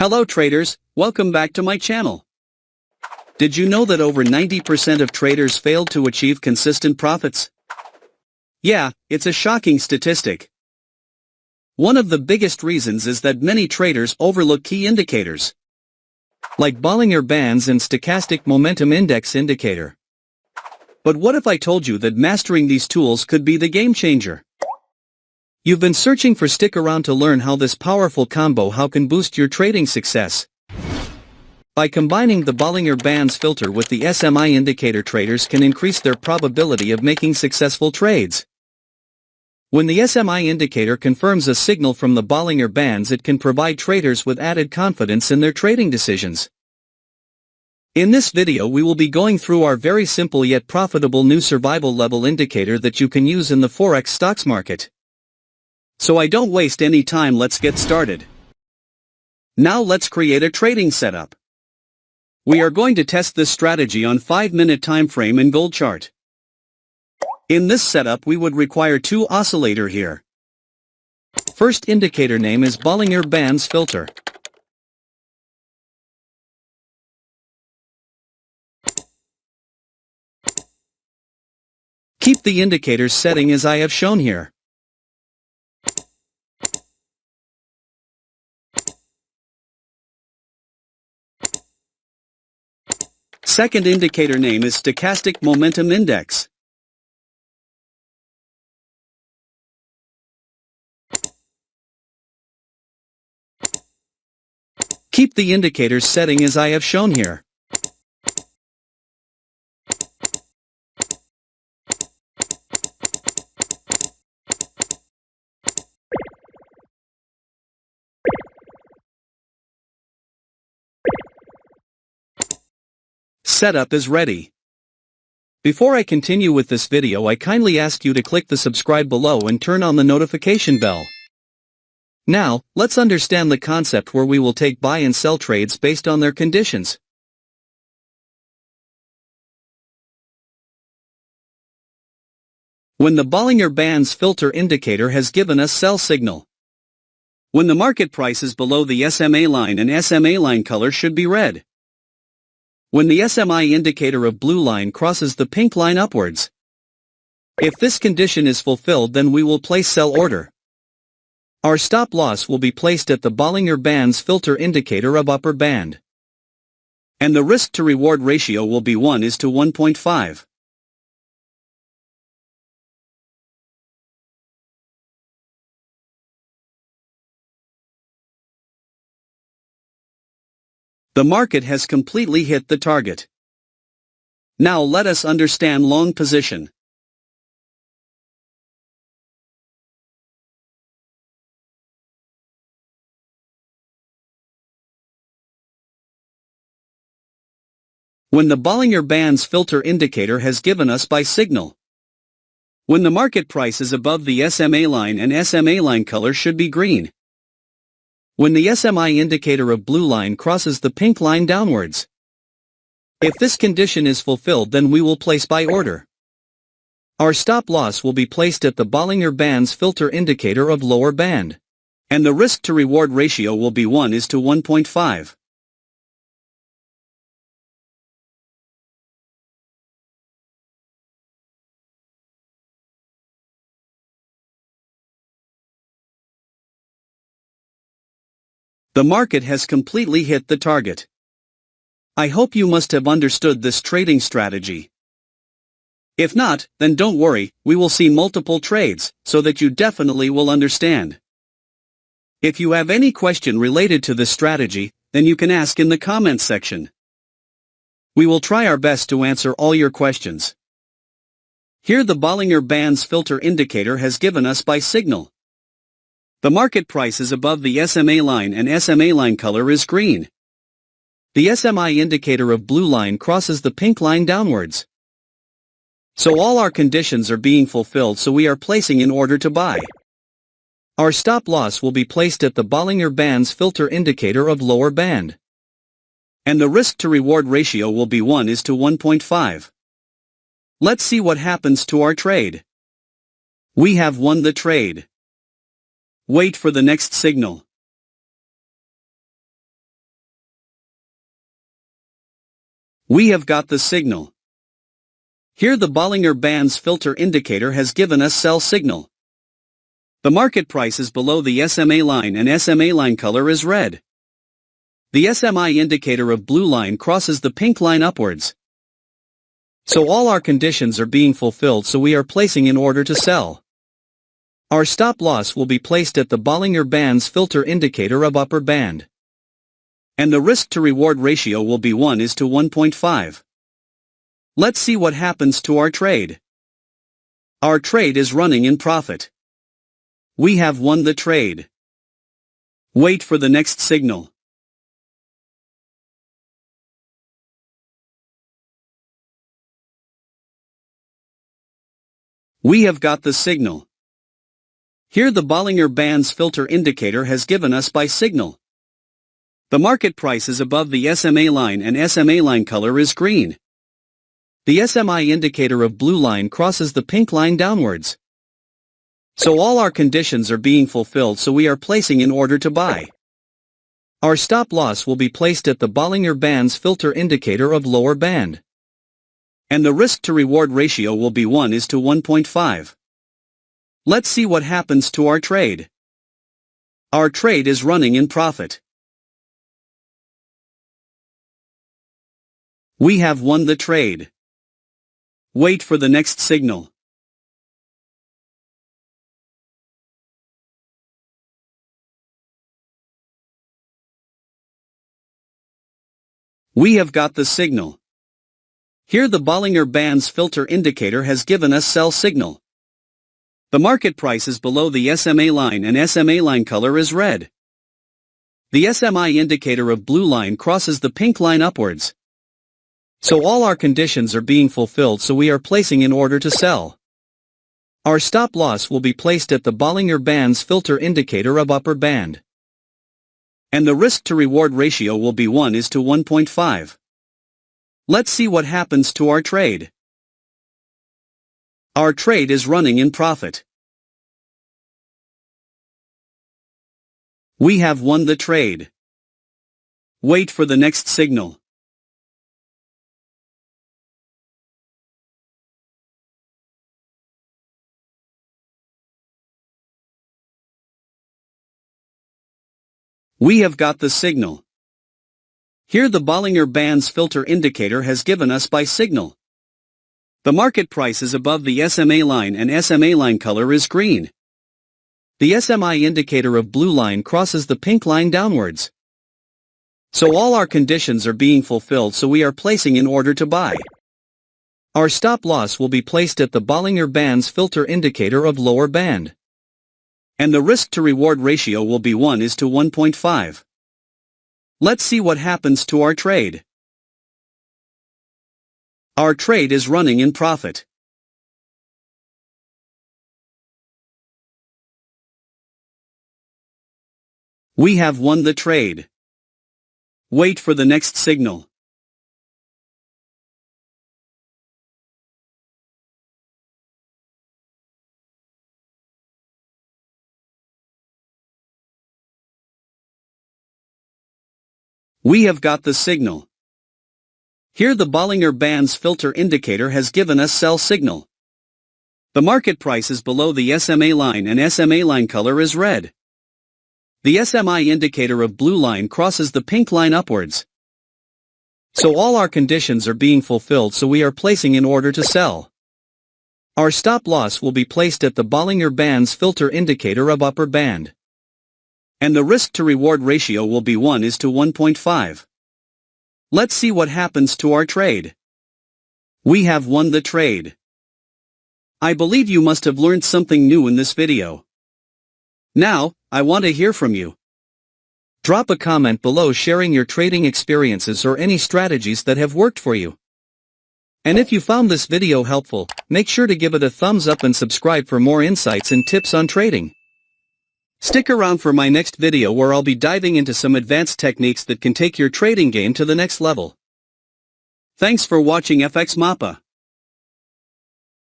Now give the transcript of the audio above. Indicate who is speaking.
Speaker 1: Hello traders, welcome back to my channel. Did you know that over 90% of traders failed to achieve consistent profits? Yeah, it's a shocking statistic. One of the biggest reasons is that many traders overlook key indicators, like Bollinger Bands and Stochastic Momentum Index indicator. But what if I told you that mastering these tools could be the game changer? You've been searching for stick around to learn how this powerful combo can boost your trading success. By combining the Bollinger Bands filter with the SMI indicator, traders can increase their probability of making successful trades. When the SMI indicator confirms a signal from the Bollinger Bands, it can provide traders with added confidence in their trading decisions. In this video we will be going through our very simple yet profitable new survival level indicator that you can use in the Forex stocks market. So I don't waste any time, let's get started. Now let's create a trading setup. We are going to test this strategy on 5-minute time frame and gold chart. In this setup we would require two oscillator here. First indicator name is Bollinger Bands filter. Keep the indicator's setting as I have shown here. Second indicator name is Stochastic Momentum Index. Keep the indicator's setting as I have shown here. Setup is ready. Before I continue with this video, I kindly ask you to click the subscribe below and turn on the notification bell. Now, let's understand the concept where we will take buy and sell trades based on their conditions. When the Bollinger Bands filter indicator has given us sell signal. When the market price is below the SMA line and SMA line color should be red. When the SMI indicator of blue line crosses the pink line upwards. If this condition is fulfilled, then we will place sell order. Our stop loss will be placed at the Bollinger Bands filter indicator of upper band. And the risk to reward ratio will be 1:1.5. The market has completely hit the target. Now let us understand long position. When the Bollinger Bands filter indicator has given us buy signal. When the market price is above the SMA line and SMA line color should be green. When the SMI indicator of blue line crosses the pink line downwards. If this condition is fulfilled, then we will place buy order. Our stop loss will be placed at the Bollinger Bands filter indicator of lower band. And the risk to reward ratio will be 1:1.5. The market has completely hit the target. I hope you must have understood this trading strategy. If not, then don't worry, we will see multiple trades, so that you definitely will understand. If you have any question related to this strategy, then you can ask in the comments section. We will try our best to answer all your questions. Here the Bollinger Bands filter indicator has given us buy signal. The market price is above the SMA line and SMA line color is green. The SMI indicator of blue line crosses the pink line downwards. So all our conditions are being fulfilled, so we are placing an order to buy. Our stop loss will be placed at the Bollinger Bands filter indicator of lower band. And the risk to reward ratio will be 1:1.5. Let's see what happens to our trade. We have won the trade. Wait for the next signal. We have got the signal. Here the Bollinger Bands filter indicator has given us sell signal. The market price is below the SMA line and SMA line color is red. The SMI indicator of blue line crosses the pink line upwards. So all our conditions are being fulfilled, so we are placing an order to sell. Our stop loss will be placed at the Bollinger Bands filter indicator of upper band. And the risk to reward ratio will be 1:1.5. Let's see what happens to our trade. Our trade is running in profit. We have won the trade. Wait for the next signal. We have got the signal. Here the Bollinger Bands filter indicator has given us buy signal. The market price is above the SMA line and SMA line color is green. The SMI indicator of blue line crosses the pink line downwards. So all our conditions are being fulfilled, so we are placing an order to buy. Our stop loss will be placed at the Bollinger Bands filter indicator of lower band. And the risk to reward ratio will be 1:1.5. Let's see what happens to our trade. Our trade is running in profit. We have won the trade. Wait for the next signal. We have got the signal. Here the Bollinger Bands filter indicator has given us sell signal. The market price is below the SMA line and SMA line color is red. The SMI indicator of blue line crosses the pink line upwards. So all our conditions are being fulfilled, so we are placing an order to sell. Our stop loss will be placed at the Bollinger Bands filter indicator of upper band. And the risk to reward ratio will be 1:1.5. Let's see what happens to our trade. Our trade is running in profit. We have won the trade. Wait for the next signal. We have got the signal. Here the Bollinger Bands filter indicator has given us buy signal. The market price is above the SMA line and SMA line color is green. The SMI indicator of blue line crosses the pink line downwards. So all our conditions are being fulfilled, so we are placing an order to buy. Our stop loss will be placed at the Bollinger Bands filter indicator of lower band. And the risk to reward ratio will be 1:1.5. Let's see what happens to our trade. Our trade is running in profit. We have won the trade. Wait for the next signal. We have got the signal. Here the Bollinger Bands filter indicator has given us sell signal. The market price is below the SMA line and SMA line color is red. The SMI indicator of blue line crosses the pink line upwards. So all our conditions are being fulfilled, so we are placing an order to sell. Our stop loss will be placed at the Bollinger Bands filter indicator of upper band. And the risk to reward ratio will be 1:1.5. Let's see what happens to our trade. We have won the trade. I believe you must have learned something new in this video. Now, I want to hear from you. Drop a comment below sharing your trading experiences or any strategies that have worked for you. And if you found this video helpful, make sure to give it a thumbs up and subscribe for more insights and tips on trading. Stick around for my next video where I'll be diving into some advanced techniques that can take your trading game to the next level. Thanks for watching FxMAPA.